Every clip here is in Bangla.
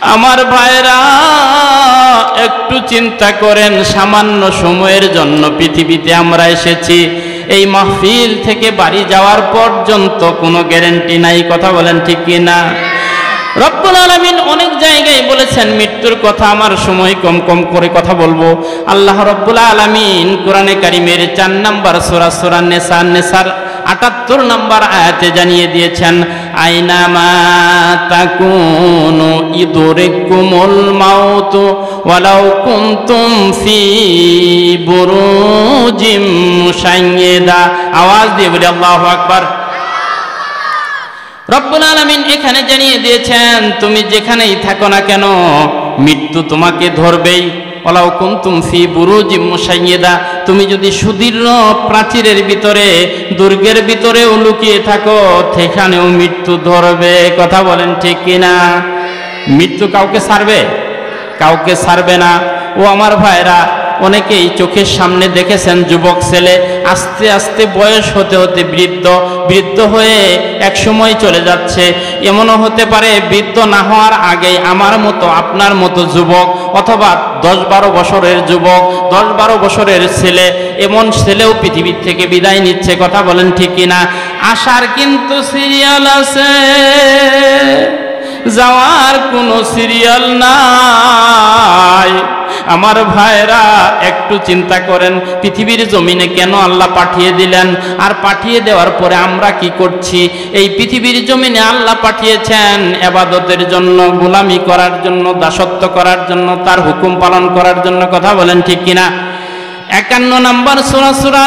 আমার ভাইরা একটু চিন্তা করেন, সামান্য সময়ের জন্য পৃথিবীতে আমরা এসেছি। এই মাহফিল থেকে বাড়ি যাওয়ার পর্যন্ত কোনো গ্যারান্টি নাই, কথা বলেন ঠিক কি না? রব্বুল আলামিন অনেক জায়গায় বলেছেন মৃত্যুর কথা, আমার সময় কম কম করে কথা বলবো। আল্লাহ রব্বুল আলামিন কোরআনে কারিমের 4 নম্বর সূরা সূরা নেসার 78 নম্বর আয়াতে জানিয়ে দিয়েছেন, আইনামা তাকুনু ইদরিকুমুল মাউত ওয়ালাউ কুনতুম ফি বুরুজিম মুশাইয়্যিদা। আওয়াজ দিয়ে বলি আল্লাহু আকবার। রব্বুল আলামিন এখানে জানিয়ে দিয়েছেন তুমি যেখানেই থাকো না কেন মৃত্যু তোমাকে ধরবেই। ওয়ালাউ কুনতুম ফি বুরুজিম মুশাইয়্যিদা, তুমি যদি সুদীর্ঘ প্রাচীরের ভিতরে দুর্গের ভিতরেও লুকিয়ে থাকো সেখানেও মৃত্যু ধরবে, কথা বলেন ঠিক কিনা? মৃত্যু কাউকে ছাড়বে? কাউকে ছাড়বে না। ও আমার ভাইরা, অনেকেই চোখের সামনে দেখেছেন যুবক ছেলে আস্তে আস্তে বয়স হতে হতে বৃদ্ধ হয়ে এক সময় চলে যাচ্ছে। এমনও হতে পারে বৃদ্ধ না হওয়ার আগেই আমার মতো আপনার মতো যুবক অথবা 10-12 বছরের যুবক, 10-12 বছরের ছেলে, এমন ছেলেও পৃথিবীর থেকে বিদায় নিচ্ছে, কথা বলেন ঠিক কিনা? আসার কিন্তু সিরিয়াল আছে, যাওয়ার কোনো সিরিয়াল নাই। আমার ভাইরা একটু চিন্তা করেন, পৃথিবীর জমিনে কেন আল্লাহ পাঠিয়ে দিলেন? আর পাঠিয়ে দেওয়ার পরে আমরা কি করছি? এই পৃথিবীর জমিনে আল্লাহ পাঠিয়েছেন ইবাদতের জন্য, গোলামি করার জন্য, দাসত্ব করার জন্য, তার হুকুম পালন করার জন্য, কথা বলেন ঠিক কিনা? 51 নম্বর সূরা সূরা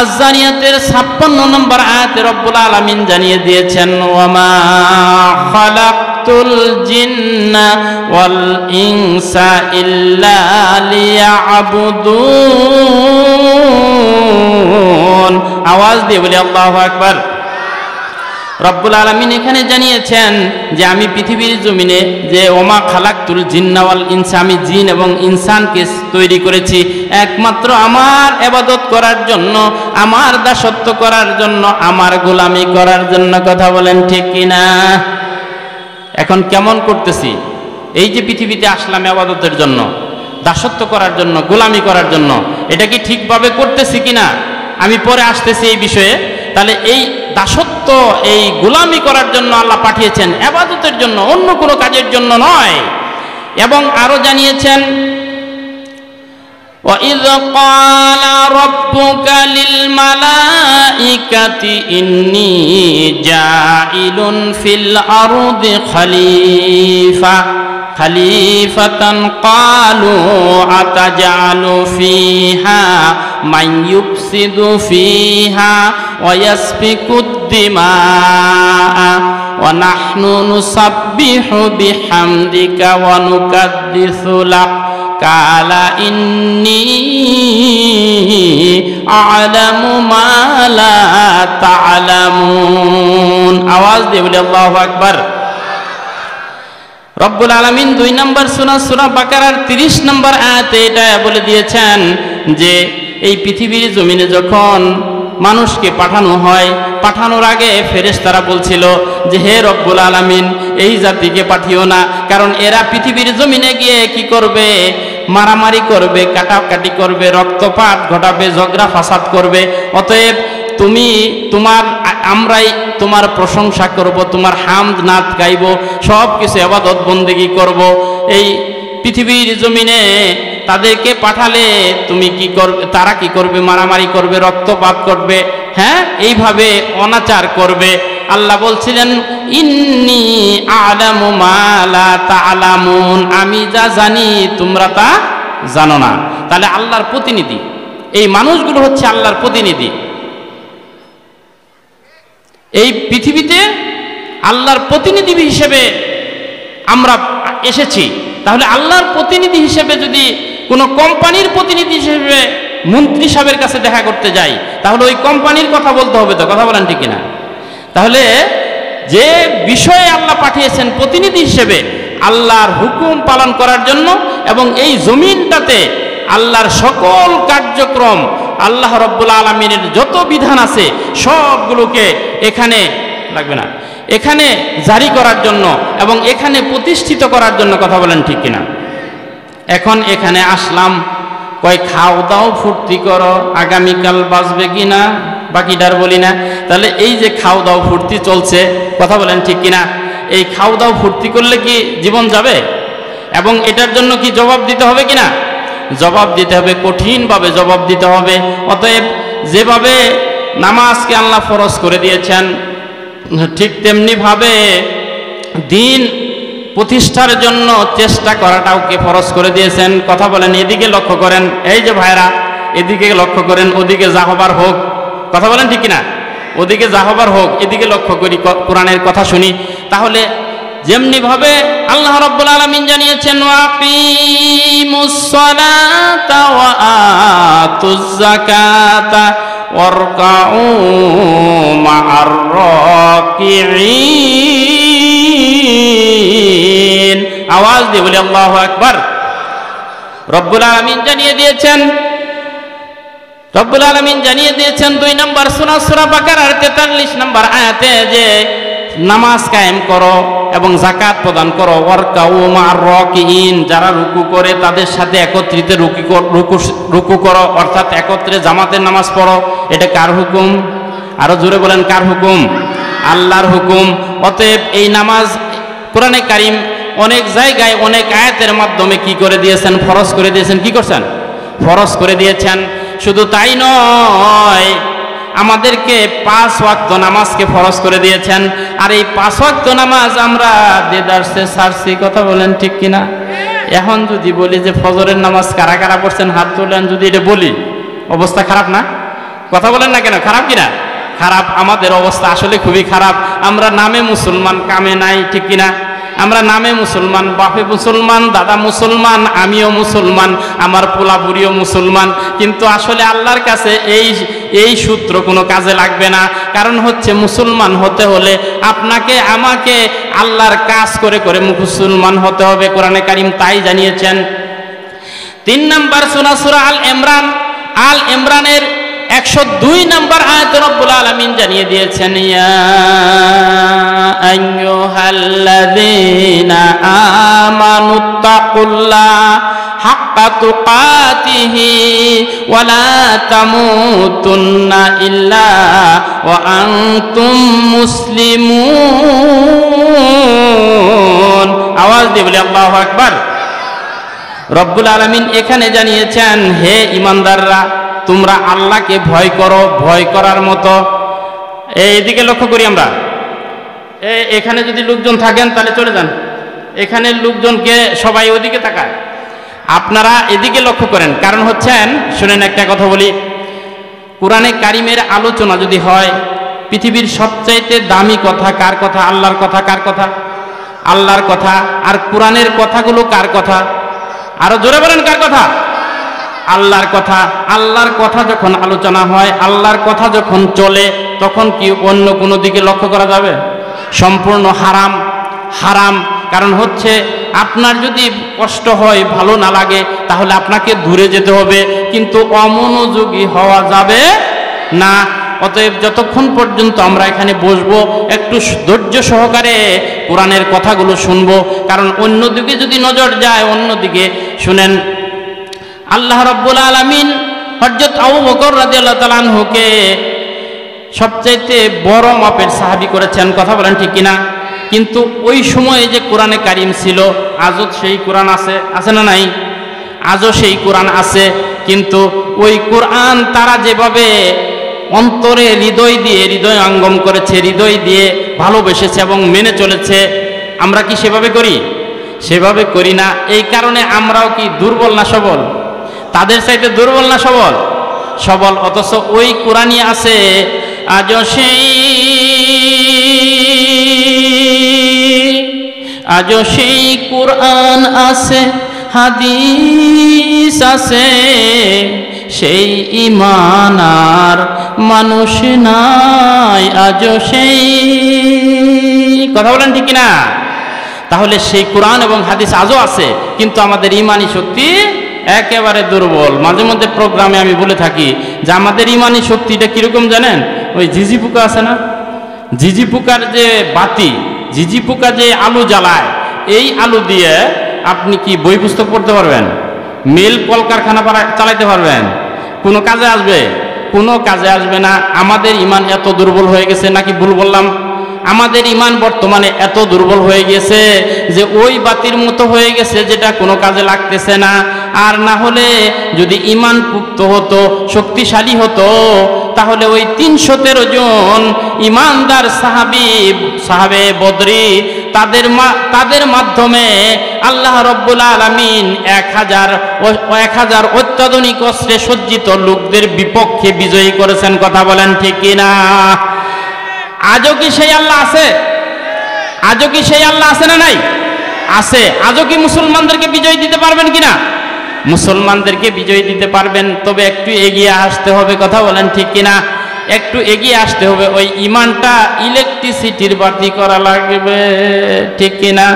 আয-যারিয়াতের 56 নম্বর আয়াতে রব্বুল আলামিন জানিয়ে দিয়েছেন, ওয়ামা খালাকতুল জিন্না ওয়াল ইনসা ইল্লা লিয়াবুদুন। আওয়াজ দিয়ে বলি আল্লাহু আকবার। রব্বুল আলামিন এখানে জানিয়েছেন যে আমি পৃথিবীর জমিনে যে ওমা খালাকতুল জিন্না ওয়াল ইনসা, আমি জিন এবং ইনসানকে তৈরি করেছি একমাত্র আমার ইবাদত করার জন্য, আমার দাসত্ব করার জন্য, আমার গোলামি করার জন্য, কথা বলেন ঠিক কিনা? এখন কেমন করতেছি? এই যে পৃথিবীতে আসলাম ইবাদতের জন্য, দাসত্ব করার জন্য, গোলামি করার জন্য, এটা কি ঠিকভাবে করতেছি কিনা আমি পরে আসতেছি এই বিষয়ে। তাহলে এই দাসত্ব, এই গোলামি করার জন্য আল্লাহ পাঠিয়েছেন, ইবাদতের জন্য, অন্য কোনো কাজের জন্য নয়। এবং আরো জানিয়েছেন, وَإِذْ قَالَ رَبُّكَ لِلْمَلَائِكَةِ إِنِّي جَاعِلٌ فِي الْأَرْضِ خَلِيفَةً قَالُوا أَتَجْعَلُ فِيهَا مَن يُفْسِدُ فِيهَا وَيَسْفِكُ الدِّمَاءَ وَنَحْنُ نُسَبِّحُ بِحَمْدِكَ وَنُقَدِّسُ لَكَ قال إني أعلم ما لا تعلمون। আওয়াজ দিয়ে বলি আল্লাহু আকবার। রব্বুল আলামিন 2 নম্বর সূরা বাকারার 30 নম্বর আয়াতে এটা বলে দিয়েছেন যে এই পৃথিবীর জমিনে যখন মানুষকে পাঠানো হয়, পাঠানোর আগে ফেরেশতারা বলছিল যে হে রব্বুল আলামিন এই জাতিকে পাঠিও না, কারণ এরা পৃথিবীর জমিনে গিয়ে কি করবে? মারামারি করবে, কাটাকাটি করবে, রক্তপাত ঘটাবে, ঝগড়া ফাসাদ করবে। অতএব আমরাই তোমার প্রশংসা করব, তোমার হামদ নাত গাইব, সব কিছু ইবাদত বন্দেগী করব। এই পৃথিবীর জমিনে তাদেরকে পাঠালে তুমি কি করবে? তারা কি করবে? মারামারি করবে, রক্তপাত করবে, হ্যাঁ, এইভাবে অনাচার করবে। আল্লাহ বলছিলেন ইন্নী আ'লামু মা লা তা'লামুন, আমি যা জানি তোমরা তা জানো না। তাহলে আল্লাহর প্রতিনিধি, এই মানুষগুলো হচ্ছে আল্লাহর প্রতিনিধি। এই পৃথিবীতে আল্লাহর প্রতিনিধি হিসেবে আমরা এসেছি। তাহলে আল্লাহর প্রতিনিধি হিসেবে যদি কোনো কোম্পানির প্রতিনিধি হিসেবে মন্ত্রী সাহেবের কাছে দেখা করতে যাই, তাহলে ওই কোম্পানির কথা বলতে হবে তো, কথা বলেন ঠিক কিনা? তাহলে যে বিষয়ে আল্লাহ পাঠিয়েছেন প্রতিনিধি হিসেবে আল্লাহর হুকুম পালন করার জন্য, এবং এই জমিনটাতে আল্লাহর সকল কার্যক্রম, আল্লাহ রাব্বুল আলামিনের যত বিধান আছে সবগুলোকে এখানে লাগবে না, এখানে জারি করার জন্য এবং এখানে প্রতিষ্ঠিত করার জন্য। কথা বলেন ঠিক কিনা? এখন এখানে আসলাম, কয় খাও দাও ফুর্তি করো, আগামীকাল বাঁচবে কিনা বাকিটার বলি না। তাহলে এই যে খাও দাও ফুর্তি চলছে, কথা বলেন ঠিক কিনা? এই খাও দাও ফুর্তি করলে কি জীবন যাবে? এবং এটার জন্য কি জবাব দিতে হবে কিনা? জবাব দিতে হবে, কঠিনভাবে জবাব দিতে হবে। অতএব যেভাবে নামাজকে আল্লাহ ফরজ করে দিয়েছেন, ঠিক তেমনিভাবে দিন প্রতিষ্ঠার জন্য চেষ্টা করাটাও কে ফরজ করে দিয়েছেন। কথা বলেন, এদিকে লক্ষ্য করেন, এই যে ভাইরা এদিকে লক্ষ্য করেন, ওদিকে যা হবার হোক। কথা বলেন ঠিক কিনা? ওদিকে যা হবার হোক, এদিকে লক্ষ্য করি, কোরআনের কথা শুনি। তাহলে যেমনি ভাবে আল্লাহ রাব্বুল আলামিন জানিয়েছেন, ওয়াকিমুস সালাতা ওয়া আতুজ যাকাতা ওয়ারকাউ মা'আর রাকিঈন। আওয়াজ দিয়ে বলি আল্লাহু আকবার। রব্বুল আলামিন জানিয়ে দিয়েছেন, রব্বুল আলামিন জানিয়ে দিয়েছেন 2 নম্বর সূরা বাকারার 43 নম্বর আয়াতে যে নামাজ কায়েম করো এবং যাকাত প্রদান করো। ওয়ারকাউ মা'আর রাকিঈন, যারা রুকু করে তাদের সাথে একত্রিত রুকু করো, অর্থাৎ একত্রে জামাতের নামাজ পড়ো। এটা কার হুকুম? আরো জোরে বলেন, কার হুকুম? আল্লাহর হুকুম। অতএব এই নামাজ কোরআনে কারীম অনেক জায়গায় অনেক আয়াতের মাধ্যমে কি করে দিয়েছেন? ফরজ করে দিয়েছেন। কি করছেন? ফরজ করে দিয়েছেন। শুধু তাই নয়, আমাদেরকে 5 ওয়াক্ত নামাজকে ফরজ করে দিয়েছেন। আর এই 5 ওয়াক্ত নামাজ আমরা দেদারসে ছাড়ছি। কথা বলেন ঠিক কিনা? এখন যদি বলি যে ফজরের নামাজ কারা কারা পড়ছেন হাত তোলেন, যদি এটা বলি, অবস্থা খারাপ না? কথা বলেন না কেন? খারাপ কিনা? খারাপ। আমাদের অবস্থা আসলে খুবই খারাপ। আমরা নামে মুসলমান, কামে নাই। ঠিক কিনা? আমরা নামে মুসলমান, বাপে মুসলমান, দাদা মুসলমান, আমিও মুসলমান, আমার পোলাপুরিও মুসলমান, কিন্তু আসলে আল্লাহর কাছে এই সূত্র কোনো কাজে লাগবে না। কারণ হচ্ছে মুসলমান হতে হলে আপনাকে আমাকে আল্লাহর কাজ করে করে মুসলমান হতে হবে। কোরআনে কারীম তাই জানিয়েছেন। 3 নম্বর সূরা আল ইমরানের 102 নম্বর আয়াতে রব্বুল আলামিন জানিয়ে দিয়েছেন, ইয়া আইয়ুহাল্লাযীনা আমানুত্তাকুল্লাহা হাক্কা তুকাতিহি ওয়া লা তামুতুন্না ইল্লা ওয়া আনতুম মুসলিমুন। আওয়াজ দিয়ে বলি আল্লাহু আকবার। রব্বুল আলামিন এখানে জানিয়েছেন, হে ঈমানদাররা, তোমরা আল্লাহকে ভয় করো, ভয় করার মতো। এইদিকে লক্ষ্য করি আমরা। এখানে যদি লোকজন থাকেন তাহলে চলে যান, এখানে লোকজনকে সবাই ওদিকে তাকায়, আপনারা এদিকে লক্ষ্য করেন। কারণ হচ্ছেন, শুনেন একটা কথা বলি, কোরআনে কারীমের আলোচনা যদি হয়, পৃথিবীর সবচাইতে দামি কথা কার কথা? আল্লাহর কথা। কার কথা? আল্লাহর কথা। আর কোরআনের কথাগুলো কার কথা? আরো জোরে বলেন, কার কথা? আল্লাহর কথা। আল্লাহর কথা যখন আলোচনা হয়, আল্লাহর কথা যখন চলে, তখন কি অন্য কোনো দিকে লক্ষ্য করা যাবে? সম্পূর্ণ হারাম। হারাম। কারণ হচ্ছে, আপনার যদি কষ্ট হয়, ভালো না লাগে, তাহলে আপনাকে দূরে যেতে হবে, কিন্তু অমনোযোগী হওয়া যাবে না। অতএব যতক্ষণ পর্যন্ত আমরা এখানে বসবো, একটু ধৈর্য সহকারে কোরআনের কথাগুলো শুনবো। কারণ অন্যদিকে যদি নজর যায়, অন্যদিকে শুনেন, আল্লাহ রাব্বুল আলামিন হযরত আবু বকর রাদিয়াল্লাহু তাআলা আনহুকে সবচাইতে বড় মাপের সাহাবী করেছেন। কথা বলেন ঠিক কিনা? কিন্তু ওই সময়ে যে কোরআনে কারীম ছিল, আজও সেই কোরআন আছে, আছে না নাই? আজও সেই কোরআন আছে, কিন্তু ওই কোরআন তারা যেভাবে অন্তরে হৃদয়ঙ্গম করেছে, হৃদয় দিয়ে ভালোবেসেছে এবং মেনে চলেছে, আমরা কি সেভাবে করি? সেভাবে করি না। এই কারণে আমরাও কি দুর্বল না সবল? তাদের চাইতে দুর্বল না সবল? সবল। অথচ ওই কোরআনই আছে, আজও সেই কোরআন আছে, হাদিস আছে, সেই ঈমান আর মানুষ নাই আজও সেই। কথা বলেন ঠিক কিনা? তাহলে সেই কোরআন এবং হাদিস আজও আছে, কিন্তু আমাদের ঈমানি শক্তি একেবারে দুর্বল। মাঝে মধ্যে প্রোগ্রামে আমি বলে থাকি যে আমাদের ঈমানি শক্তিটা কিরকম জানেন? ওই ঝিঝি পোকা আছে না, ঝিঝি পোকার যে বাতি, ঝিঝি পোকা যে আলো জ্বালায়, এই আলো দিয়ে আপনি কি বই পুস্তক পড়তে পারবেন? মিল কলকারখানা চালাইতে পারবেন? কোনো কাজে আসবে? কোনো কাজে আসবে না। আমাদের ইমান এত দুর্বল হয়ে গেছে, নাকি ভুল বললাম? আমাদের ইমান বর্তমানে এত দুর্বল হয়ে গেছে যে ওই বাতির মতো হয়ে গেছে, যেটা কোনো কাজে লাগতেছে না। আর না হলে যদি ইমান পুক্ত হতো, শক্তিশালী হতো, তাহলে ওই 313 জন ইমানদার সাহাবে বদরি, তাদের মাধ্যমে আল্লাহ রব্বুল আলামিন 1000 অত্যাধুনিক অস্ত্রে সজ্জিত লোকদের বিপক্ষে বিজয়ী করেছেন। কথা বলেন ঠিক কিনা? আজও কি সেই আল্লাহ আছে? আজও কি সেই আল্লাহ আছে না নাই? আছে। আজও কি মুসলমানদেরকে বিজয় দিতে পারবেন কিনা? মুসলমানদেরকে বিজয় দিতে পারবেন, তবে একটু এগিয়ে আসতে হবে। কথা বলেন ঠিক কিনা? একটু এগিয়ে আসতে হবে। ওই ইমানটা ইলেকট্রিসিটির বাতি করা লাগবে, ঠিক কিনা?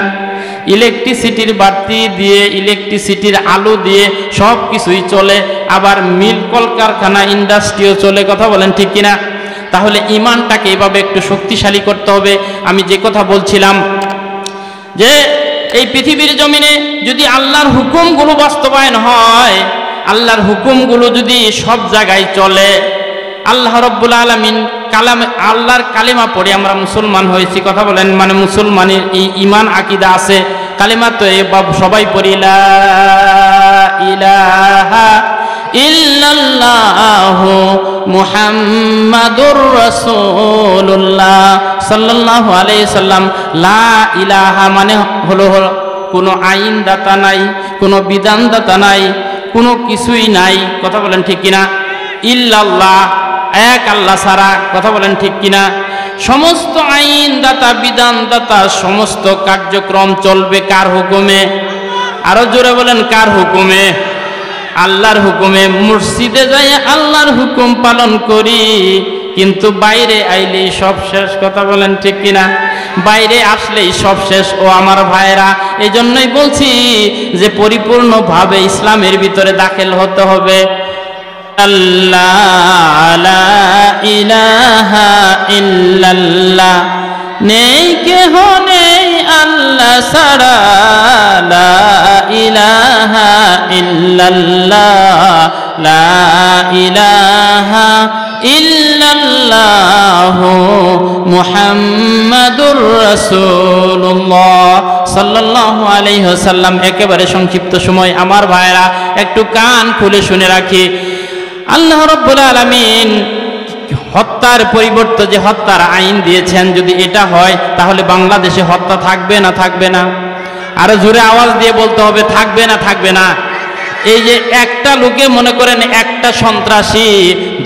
ইলেকট্রিসিটির বাতি দিয়ে, ইলেকট্রিসিটির আলো দিয়ে সব কিছুই চলে, আবার মিল কলকারখানা, ইন্ডাস্ট্রিও চলে। কথা বলেন ঠিক কিনা? তাহলে ইমানটাকে এভাবে একটু শক্তিশালী করতে হবে। আমি যে কথা বলছিলাম যে এই পৃথিবীর জমিনে যদি আল্লাহর হুকুমগুলো বাস্তবায়ন হয়, আল্লাহর হুকুমগুলো যদি সব জায়গায় চলে, আল্লাহ রব্বুল আলামিন আল্লাহর কালিমা পড়ে আমরা মুসলমান হয়েছি। কথা বলেন, মানে মুসলমানের ইমান আকিদা আছে। কালিমা তো সবাই পড়ি, লা ইলাহা ইল্লাল্লাহু মুহাম্মাদুর রাসূলুল্লাহ সাল্লাল্লাহু আলাইহি সাল্লাম। লা ইলাহা মানে হলো কোনো আইনদাতা নাই, কোনো বিধানদাতা নাই, কোনো কিছুই নাই। কথা বলেন ঠিক কিনা? ইল্লাল্লাহ, এক আল্লাহ ছাড়া। কথা বলেন ঠিক কিনা? সমস্ত আইনদাতা, বিধানদাতা, সমস্ত কার্যক্রম চলবে কার হুকুমে? আরো জোরে বলেন, কার হুকুমে? আল্লাহর হুকুমে। মসজিদে যাই আল্লাহর হুকুম পালন করি, কিন্তু বাইরে আইলেই সব শেষ। কথা বলেন ঠিক কিনা? বাইরে আসলেই সব শেষ। ও আমার ভাইরা, এই জন্যই বলছি যে পরিপূর্ণভাবে ইসলামের ভিতরে দাখিল হতে হবে। আল্লাহ লা ইলাহা ইল্লাল্লাহ, নেই কেহ নেই আল্লাহ ছাড়া, লা ইলাহা ইল্লাল্লাহ, লা ইলাহা ইল্লাল্লাহ মুহাম্মাদুর রাসূলুল্লাহ সাল্লাল্লাহু আলাইহি ওয়াসাল্লাম। একেবারে সংক্ষিপ্ত সময় আমার ভাইরা, একটু কান খুলে শুনে রাখি। আল্লাহ রাব্বুল আলামিন হত্যার পরিবর্তে যে হত্যার আইন দিয়েছেন, যদি এটা হয় তাহলে বাংলাদেশে হত্যা থাকবে না থাকবে না? আরো জোরে আওয়াজ দিয়ে বলতে হবে, থাকবে না থাকবে না? এই যে একটা লোকে মনে করেন একটা সন্ত্রাসী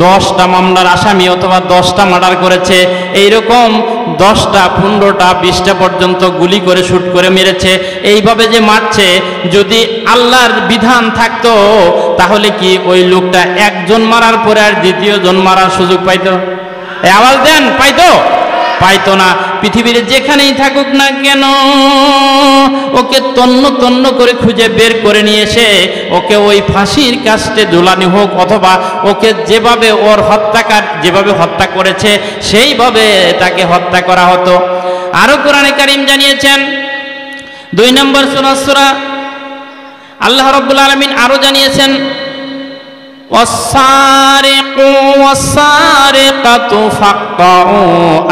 10টা মামলার আসামি অথবা 10টা মার্ডার করেছে, এইরকম 10টা 15টা 20টা পর্যন্ত গুলি করে শুট করে মেরেছে। এইভাবে যে মারছে, যদি আল্লাহর বিধান থাকতো তাহলে কি ওই লোকটা একজন মারার পরে আর দ্বিতীয় জন মারার সুযোগ পাইতো? আওয়াজ দেন, পাইতো? পাইতো না। পৃথিবীর যেখানেই থাকুক না কেন, ওকে তন্ন তন্ন করে খুঁজে বের করে নিয়ে এসে ওকে ওই ফাঁসির কাস্টে ঝুলানো হোক, অথবা ওকে যেভাবে ওর হত্যাকার যেভাবে হত্যা করেছে সেইভাবে তাকে হত্যা করা হতো। আরো কোরআনে কারীম জানিয়েছেন 2 নম্বর সূরা আল্লাহ রাব্বুল আলামিন আরো জানিয়েছেন, ওয়াসারিকু ওয়াসারিকাতু ফাকতাউ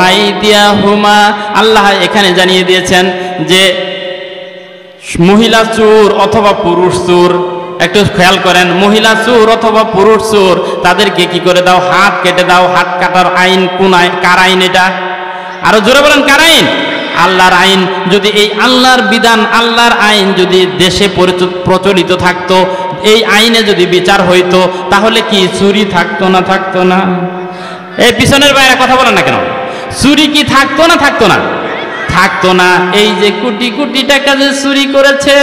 আইদিয়াহুমা। আল্লাহ এখানে জানিয়ে দিয়েছেন যে মহিলা চোর অথবা পুরুষ চোর, একটু খেয়াল করেন, মহিলা চোর অথবা পুরুষ চোর তাদেরকে কি করে দাও? হাত কেটে দাও। হাত কাটার আইন কোন আইন? কার আইন এটা? আরো জোরে বলেন, কার আইন? আল্লাহর আইন। যদি এই আল্লাহর বিধান, আল্লাহর আইন যদি দেশে প্রচলিত থাকতো, এই আইনে যদি বিচার হইতো, তাহলে কি চুরি থাকতো না থাকতো না? এই পিছনের বাইরে কথা বলেন না কেন? চুরি কি থাকতো না থাকতো না? থাকতো না। এই যে কোটি কোটি টাকা যে চুরি করেছে,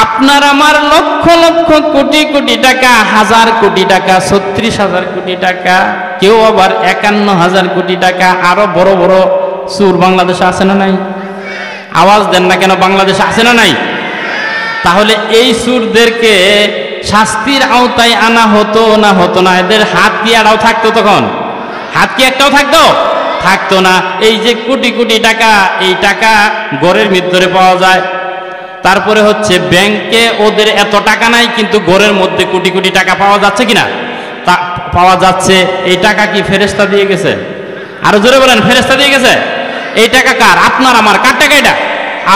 আপনার আমার লক্ষ লক্ষ কোটি কোটি টাকা, 1000 কোটি টাকা, 36,000 কোটি টাকা, কেউ আবার 51,000 কোটি টাকা। আরো বড় বড় চোর বাংলাদেশে আছে না নাই? আওয়াজ দেন না কেন? বাংলাদেশে আছে না নাই? তাহলে এই চোরদেরকে শাস্তির আওতায় আনা হতো না হতো না? এদের হাত কি আড়াও থাকতো তখন? হাত কি একটাও থাকতো? থাকতো না। এই যে কোটি কোটি টাকা, এই টাকা ঘরের ভিতরে পাওয়া যায়। তারপরে হচ্ছে ব্যাংকে ওদের এত টাকা নাই, কিন্তু ঘরের মধ্যে কোটি কোটি টাকা পাওয়া যাচ্ছে কিনা? তা পাওয়া যাচ্ছে। এই টাকা কি ফেরেশতা দিয়ে গেছে? আরো জোরে বলেন, ফেরেশতা দিয়ে গেছে? এই টাকা কার? আপনার আমার। কার টাকা এটা?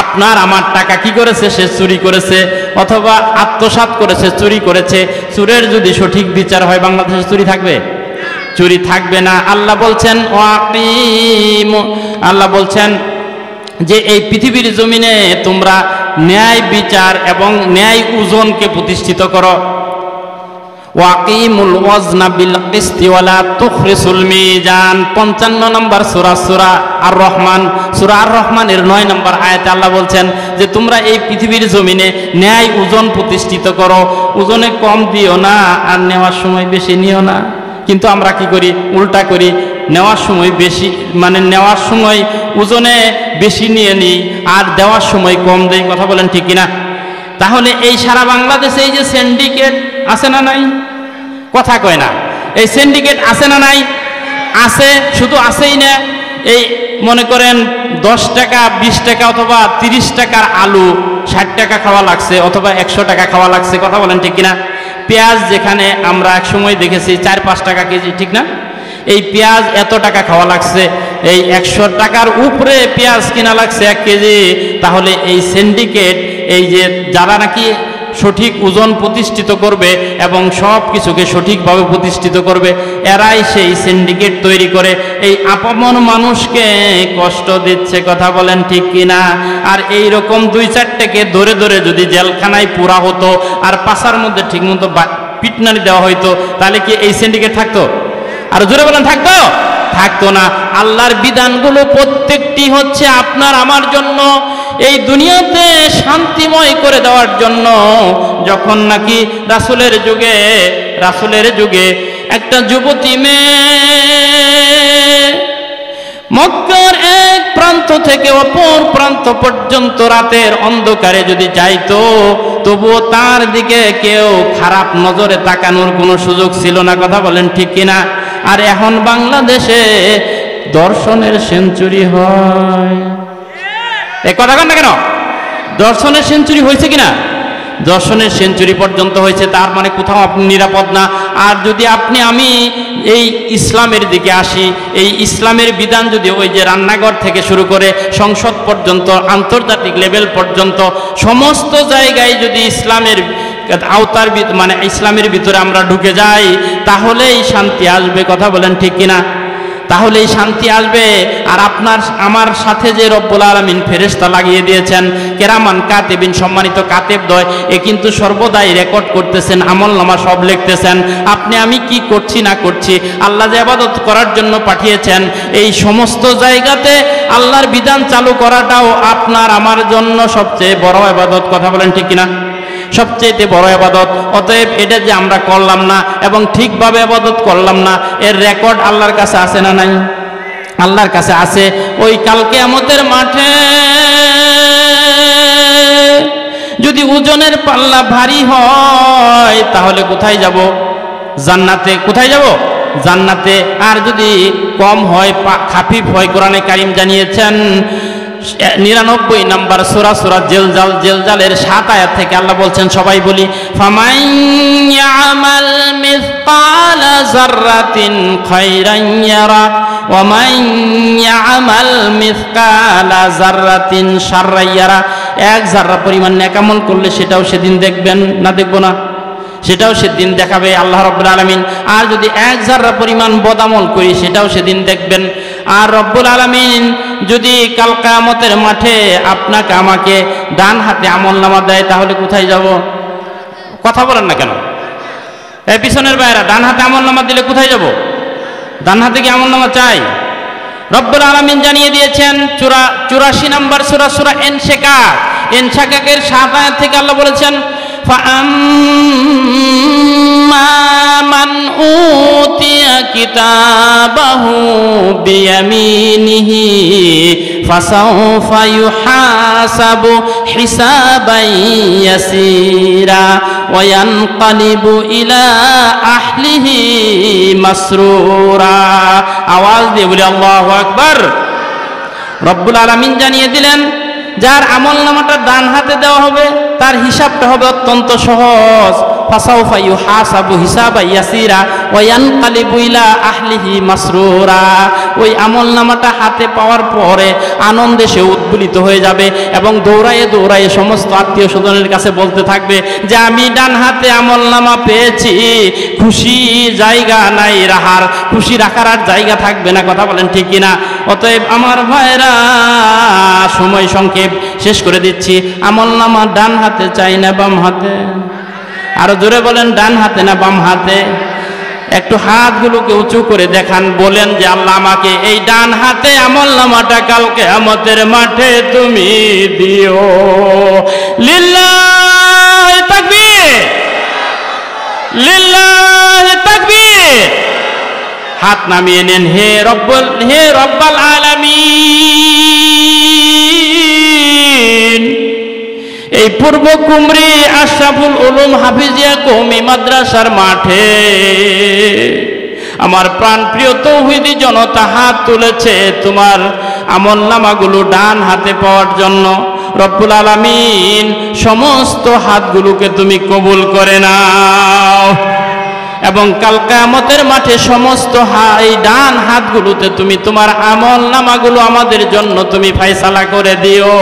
আপনার আমার টাকা। কি করেছে? সে চুরি করেছে, অথবা আত্মসাৎ করেছে, চুরি করেছে। চুরের যদি সঠিক বিচার হয়, বাংলাদেশে চুরি থাকবে? চুরি থাকবে না। আল্লাহ বলছেন আল্লাহ বলছেন যে এই পৃথিবীর জমিনে তোমরা ন্যায় বিচার এবং ন্যায় ওজনকে প্রতিষ্ঠিত করো। ওয়াকিমুল ওয়াজনা বিল কিসতি ওয়ালা তুখরিসুল মিজান। 55 নম্বর সূরা, সূরা আর রহমান, সূরা আর রহমানের 9 নম্বর আয়াতে আল্লাহ বলছেন যে তোমরা এই পৃথিবীর জমিনে ন্যায় ওজন প্রতিষ্ঠিত করো। ওজনে কম দিও না, আর নেওয়ার সময় বেশি নিও না। কিন্তু আমরা কি করি? উল্টা করি। নেওয়ার সময় বেশি, মানে নেওয়ার সময় ওজনে বেশি নিয়ে নিই, আর দেওয়ার সময় কম দেই। কথা বলেন ঠিক কিনা? তাহলে এই সারা বাংলাদেশে এই যে সিন্ডিকেট আছে না নাই? কথা কয় না। এই সিন্ডিকেট আছে না নাই? আছে। শুধু আছেই না, এই মনে করেন 10 টাকা 20 টাকা অথবা 30 টাকার আলু 60 টাকা খাওয়া লাগছে, অথবা 100 টাকা খাওয়া লাগছে। কথা বলেন ঠিক কিনা? পেঁয়াজ যেখানে আমরা এক সময় দেখেছি 4-5 টাকা কেজি, ঠিক না? এই পেঁয়াজ এত টাকা খাওয়া লাগছে, এই 100 টাকার উপরে পেঁয়াজ কিনা লাগছে 1 কেজি। তাহলে এই সিন্ডিকেট, এই যে যারা নাকি সঠিক ওজন প্রতিষ্ঠিত করবে এবং সব কিছুকে সঠিকভাবে প্রতিষ্ঠিত করবে, এরাই সেই সিন্ডিকেট তৈরি করে এই আপামর মানুষকে কষ্ট দিচ্ছে। কথা বলেন ঠিক কিনা? আর এই রকম 2-4টাকে ধরে ধরে যদি জেলখানায় পুরা হতো, আর পাশার মধ্যে ঠিকমতো পিটনানি দেওয়া হইতো, তাহলে কি এই সিন্ডিকেট থাকতো? আর জোরে বলেন, থাকতো? থাকতো না। আল্লাহর বিধানগুলো প্রত্যেকটি হচ্ছে আপনার আমার জন্য, এই দুনিয়াতে শান্তিময় করে দেওয়ার জন্য। যখন নাকি রাসূলের যুগে একটা যুবতী মেয়ে মক্কার এক প্রান্ত থেকে অপর প্রান্ত পর্যন্ত রাতের অন্ধকারে যদি যাইতো, তবুও তার দিকে কেউ খারাপ নজরে তাকানোর কোনো সুযোগ ছিল না। কথা বলেন ঠিক কিনা? আর এখন বাংলাদেশে দর্শনের সেঞ্চুরি হয়। এ কথা কন না কেন? দর্শনের সেঞ্চুরি হয়েছে কিনা? দর্শনের সেঞ্চুরি পর্যন্ত হয়েছে। তার মানে কোথাও আপনি নিরাপদ না। আর যদি আমি এই ইসলামের দিকে আসি, এই ইসলামের বিধান যদি ওই যে রান্নাঘর থেকে শুরু করে সংসদ পর্যন্ত, আন্তর্জাতিক লেভেল পর্যন্ত সমস্ত জায়গায় যদি ইসলামের আওতার মানে ইসলামের ভিতরে আমরা ঢুকে যাই, তাহলেই শান্তি আসবে। কথা বলেন ঠিক কিনা? তাহলেই শান্তি আসবে। আর আপনার আমার সাথে যে রব্বুল আলামিন ফেরেশতা লাগিয়ে দিয়েছেন, কেরামান কাতিবিন, সম্মানিত কাতেবদ্বয়, এ কিন্তু সর্বদাই রেকর্ড করতেছেন, আমলনামা সব লিখতেছেন। আমি কি করছি না করছি, আল্লাহ যে ইবাদত করার জন্য পাঠিয়েছেন, এই সমস্ত জায়গাতে আল্লাহর বিধান চালু করাটাও আপনার আমার জন্য সবচেয়ে বড় ইবাদত। কথা বলেন ঠিক কিনা? সবচেয়ে বড় ইবাদত। অতএব এটা যে আমরা করলাম না এবং ঠিকভাবে ইবাদত করলাম না, এর রেকর্ড আল্লাহর কাছে আছে না নাই? আল্লাহর কাছে আছে। ওই কাল কিয়ামতের মাঠে যদি ওজনের পাল্লা ভারী হয়, তাহলে কোথায় যাব? জান্নাতে। কোথায় যাব? জান্নাতে। আর যদি কম হয়, খাফিফ হয়, কোরআনে কারীম জানিয়েছেন 99 নম্বর সূরা, সূরা জেলজালের 7 আয়াত থেকে আল্লাহ বলছেন, সবাই বলি, ফামান ইয়ামাল মিসকালা যাররাতিন খায়রান ইয়ারা ওয়া মান ইয়ামাল মিসকালা যাররাতিন শাররান ইয়ারা। 1 যাররা পরিমাণ নেক আমল করলে সেটাও সেদিন দেখবেন না? দেখবো না? সেটাও সেদিন দেখাবে আল্লাহ রাব্বুল আলামিন। আর যদি 1 যাররা পরিমাণ বদামল করি, সেটাও সেদিন দেখবেন। আর রব্বুল আলামিন যদি কাল কিয়ামতের মাঠে আপনাকে আমাকে ডান হাতে আমলনামা দেয়, তাহলে কোথায় যাব? কথা বলেন না কেন? এই পিছনের ভাইরা, ডান হাতে আমলনামা দিলে কোথায় যাব? ডান হাতে কি আমলনামা চাই? রব্বুল আলামিন জানিয়ে দিয়েছেন 84 নম্বর সূরা, সূরা ইনশিকাক, ইনশিকাকের 7 আয়াত থেকে আল্লাহ বলেছেন, ফাআম্মা মান উতিয়া কিতাবাহু বিয়ামিনিহি ফাসাউফা ইউহাসাবু হিসাবান ইয়াসীরা ওয়া ইয়ানকালিবু ইলা আহলিহি মাসরুরা। আওয়াজ দিয়ে বলি আল্লাহু আকবার। রব্বুল আলামিন জানিয়ে দিলেন, যার আমলনামাটা ডান হাতে দেওয়া হবে তার হিসাবটা হবে অত্যন্ত সহজ। ফাসাউফা ইউহাসাবু হিসাবান ইয়াসীরা ওয়া ইয়ানকালিবু ইলা আহলিহি মাসরুরা। ওই আমলনামাটা হাতে পাওয়ার পরে আনন্দে সে উদ্বেলিত হয়ে যাবে এবং দৌড়ায়ে দৌড়ায়ে সমস্ত আত্মীয় স্বজনের কাছে বলতে থাকবে যে আমি ডান হাতে আমলনামা পেয়েছি। খুশি জায়গা নাই রাহার, খুশি রাখার আর জায়গা থাকবে না। কথা বলেন ঠিক কিনা? অতএব আমার ভাইরা, সময় সংক্ষেপ, শেষ করে দিচ্ছি। আমলনামা ডান হাতে চাই না বাম হাতে? আরো জোরে বলেন, ডান হাতে না বাম হাতে? একটু হাতগুলোকে উঁচু করে দেখান, বলেন যে আল্লাহ আমাকে এই ডান হাতে আমলনামাটা কাল কিয়ামতের মাঠে তুমি দিও। লিল্লাহি তাকবীর, লিল্লাহি তাকবীর। হাত নামিয়ে নেন। হে রব্বাল আলামিন, এই পূর্ব কুমরি আশরাফুল উলুম হাফিজিয়া কওমি মাদ্রাসার মাঠে আমার প্রাণ প্রিয় তৌহিদি জনতা হাত তুলেছে তোমার আমলনামাগুলো ডান হাতে পাওয়ার জন্য। রব্বুল আলামিন সমস্ত হাতগুলোকে তুমি কবুল করে নাও এবং কাল কিয়ামতের মাঠে সমস্ত এই ডান হাতগুলোতে তুমি তোমার আমলনামাগুলো আমাদের জন্য তুমি ফয়সালা করে দিও।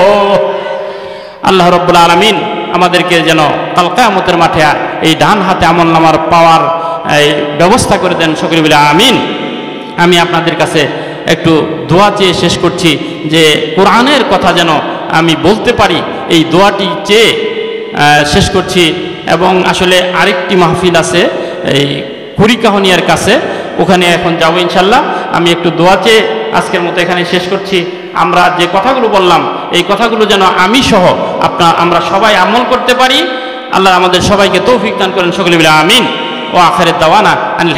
আল্লাহ রব্বুল আলামিন আমাদেরকে যেন কাল কিয়ামতের মাঠে এই ডান হাতে আমলনামার পাওয়ার এই ব্যবস্থা করে দেন। সকলে বলে আমিন। আমি আপনাদের কাছে একটু দোয়া চেয়ে শেষ করছি যে কোরআনের কথা যেন আমি বলতে পারি, এই দোয়াটি চেয়ে শেষ করছি। এবং আসলে আরেকটি মাহফিল আছে এই কুড়িকাহনিয়ার কাছে, ওখানে এখন যাবো ইনশাল্লাহ। আমি একটু দোয়া চেয়ে আজকের মতো এখানে শেষ করছি। আমরা যে কথাগুলো বললাম এই কথাগুলো যেন আমি সহ আমরা সবাই আমল করতে পারি। আল্লাহ আমাদের সবাইকে তৌফিক দান করেন। সকলে বলে আমিন। ও আখিরাত দাওয়ানা আনিল